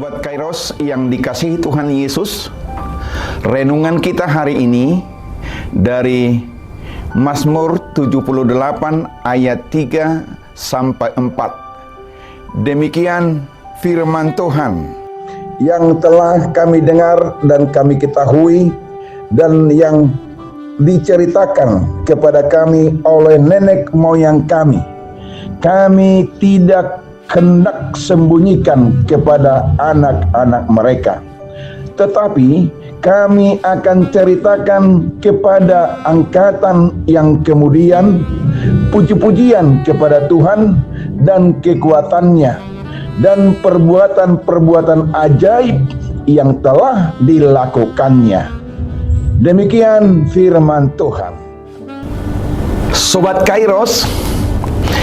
Sobat Kairos yang dikasihi Tuhan Yesus, renungan kita hari ini dari Mazmur 78 ayat 3 sampai 4. Demikian firman Tuhan yang telah kami dengar dan kami ketahui dan yang diceritakan kepada kami oleh nenek moyang kami. Kami tidak hendak sembunyikan kepada anak-anak mereka, tetapi kami akan ceritakan kepada angkatan yang kemudian puji-pujian kepada Tuhan dan kekuatannya dan perbuatan-perbuatan ajaib yang telah dilakukannya. Demikian firman Tuhan. Sobat Kairos,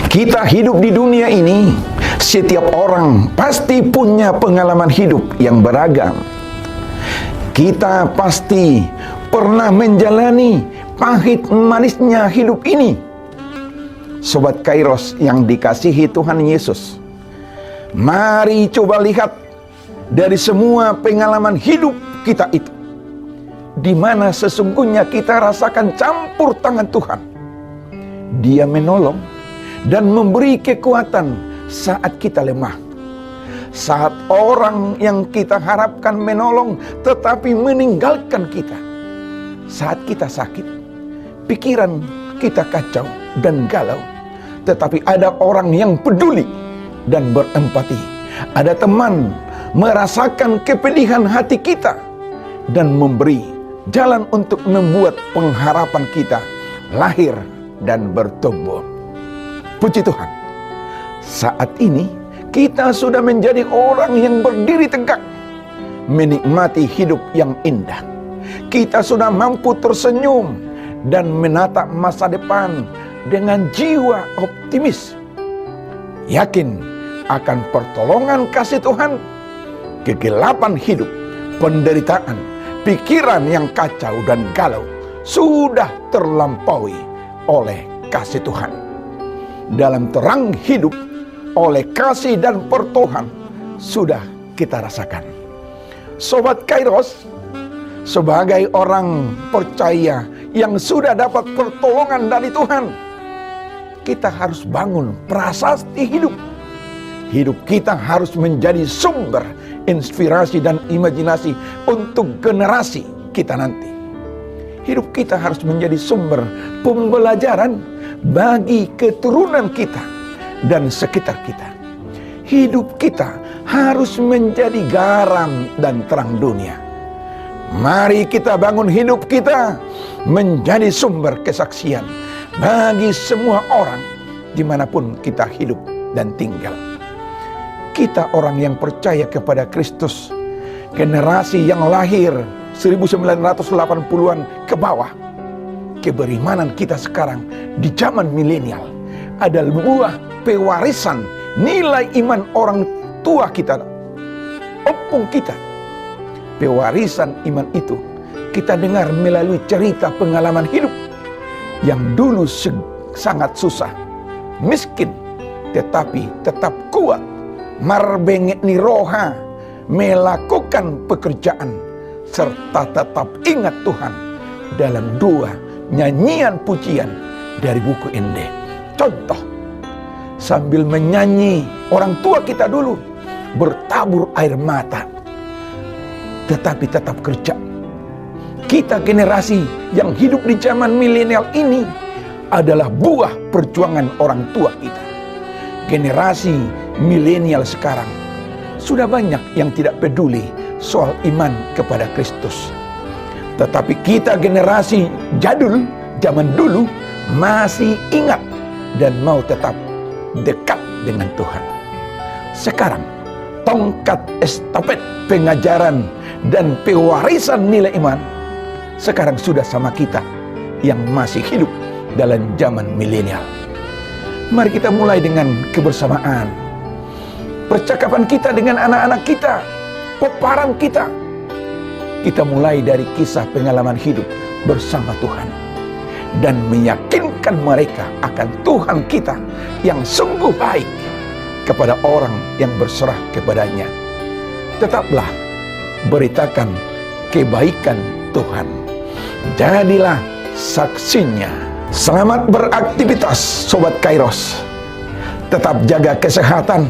kita hidup di dunia ini. Setiap orang pasti punya pengalaman hidup yang beragam. Kita pasti pernah menjalani pahit manisnya hidup ini. Sobat Kairos yang dikasihi Tuhan Yesus, mari coba lihat dari semua pengalaman hidup kita itu, di mana sesungguhnya kita rasakan campur tangan Tuhan. Dia menolong dan memberi kekuatan saat kita lemah. Saat orang yang kita harapkan menolong tetapi meninggalkan kita. Saat kita sakit, pikiran kita kacau dan galau, tetapi ada orang yang peduli dan berempati. Ada teman merasakan kepedihan hati kita dan memberi jalan untuk membuat pengharapan kita lahir dan bertumbuh. Puji Tuhan, saat ini kita sudah menjadi orang yang berdiri tegak, menikmati hidup yang indah. Kita sudah mampu tersenyum dan menatap masa depan dengan jiwa optimis, yakin akan pertolongan kasih Tuhan. Kegelapan hidup, penderitaan, pikiran yang kacau dan galau sudah terlampaui oleh kasih Tuhan. Dalam terang hidup oleh kasih dan pertolongan sudah kita rasakan. Sobat Kairos, sebagai orang percaya yang sudah dapat pertolongan dari Tuhan, kita harus bangun prasasti hidup. Hidup kita harus menjadi sumber inspirasi dan imajinasi untuk generasi kita nanti. Hidup kita harus menjadi sumber pembelajaran bagi keturunan kita dan sekitar kita. Hidup kita harus menjadi garam dan terang dunia. Mari kita bangun hidup kita menjadi sumber kesaksian bagi semua orang dimanapun kita hidup dan tinggal. Kita orang yang percaya kepada Kristus, generasi yang lahir 1980-an ke bawah, keberimanan kita sekarang di zaman milenial adalah buah pewarisan nilai iman orang tua kita, opung kita. Pewarisan iman itu kita dengar melalui cerita pengalaman hidup yang dulu sangat susah, miskin, tetapi tetap kuat, marbengek niroha, melakukan pekerjaan, serta tetap ingat Tuhan dalam dua nyanyian pujian dari buku Ende. Contoh, sambil menyanyi, orang tua kita dulu bertabur air mata, tetapi tetap kerja. Kita generasi yang hidup di zaman milenial ini adalah buah perjuangan orang tua kita. Generasi milenial sekarang sudah banyak yang tidak peduli soal iman kepada Kristus. Tetapi kita generasi jadul, zaman dulu, masih ingat dan mau tetap dekat dengan Tuhan. Sekarang, tongkat estafet pengajaran dan pewarisan nilai iman sekarang sudah sama kita yang masih hidup dalam zaman milenial. Mari kita mulai dengan kebersamaan. Percakapan kita dengan anak-anak kita, peparan kita. Kita mulai dari kisah pengalaman hidup bersama Tuhan dan meyakinkan mereka akan Tuhan kita yang sungguh baik kepada orang yang berserah kepadanya. tetaplah beritakan kebaikan Tuhan. Jadilah saksinya. Selamat beraktivitas Sobat Kairos. Tetap jaga kesehatan.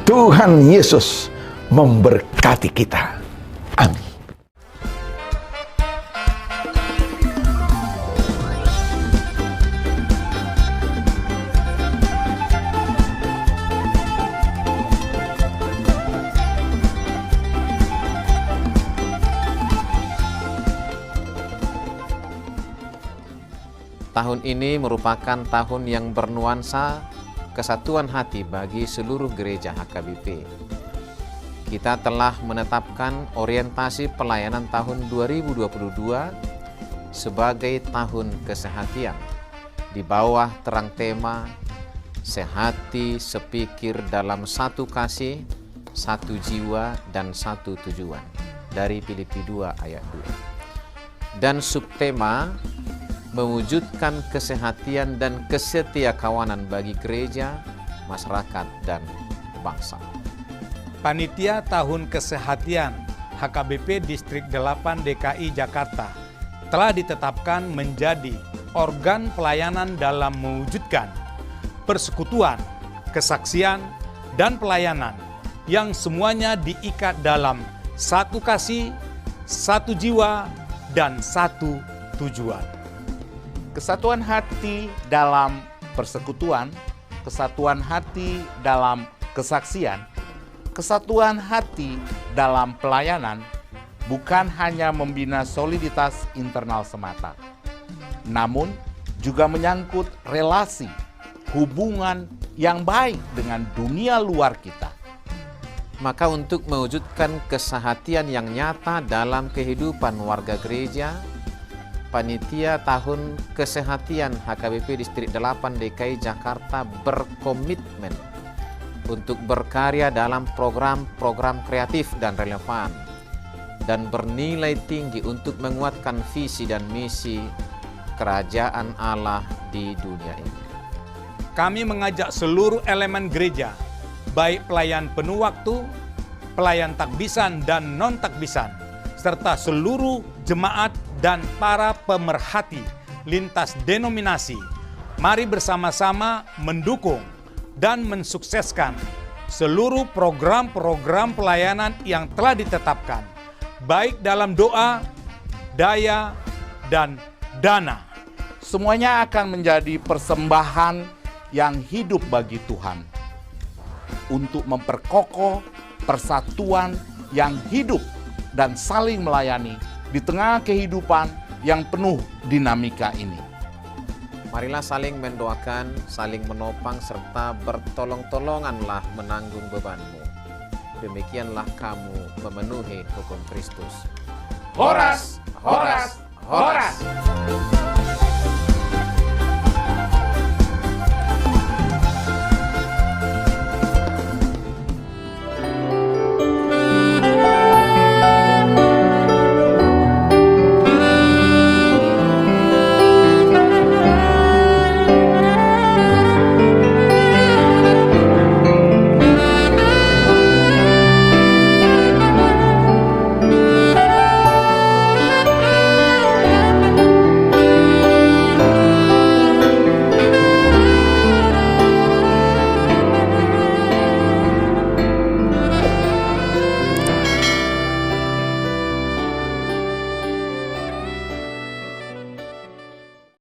Tuhan Yesus memberkati kita. Amin. Tahun ini merupakan tahun yang bernuansa kesatuan hati bagi seluruh gereja HKBP. Kita telah menetapkan orientasi pelayanan tahun 2022 sebagai tahun kesehatian di bawah terang tema sehati sepikir dalam satu kasih, satu jiwa, dan satu tujuan dari Filipi 2 ayat 2. Dan subtema mewujudkan kesehatian dan kesetiakawanan bagi gereja, masyarakat, dan bangsa. Panitia Tahun Kesehatian HKBP Distrik 8 DKI Jakarta telah ditetapkan menjadi organ pelayanan dalam mewujudkan persekutuan, kesaksian, dan pelayanan yang semuanya diikat dalam satu kasih, satu jiwa, dan satu tujuan. Kesatuan hati dalam persekutuan, kesatuan hati dalam kesaksian, kesatuan hati dalam pelayanan bukan hanya membina soliditas internal semata, namun juga menyangkut relasi, hubungan yang baik dengan dunia luar kita. Maka untuk mewujudkan kesehatian yang nyata dalam kehidupan warga gereja, Panitia Tahun Kesehatian HKBP Distrik 8 DKI Jakarta berkomitmen untuk berkarya dalam program-program kreatif dan relevan dan bernilai tinggi untuk menguatkan visi dan misi kerajaan Allah di dunia ini. Kami mengajak seluruh elemen gereja, baik pelayan penuh waktu, pelayan takbisan dan non-takbisan, serta seluruh jemaat dan para pemerhati lintas denominasi, mari bersama-sama mendukung dan mensukseskan seluruh program-program pelayanan yang telah ditetapkan, baik dalam doa, daya, dan dana. Semuanya akan menjadi persembahan yang hidup bagi Tuhan untuk memperkokoh persatuan yang hidup dan saling melayani di tengah kehidupan yang penuh dinamika ini. Marilah saling mendoakan, saling menopang, serta bertolong-tolonganlah menanggung bebanmu. Demikianlah kamu memenuhi hukum Kristus. Horas, horas, horas.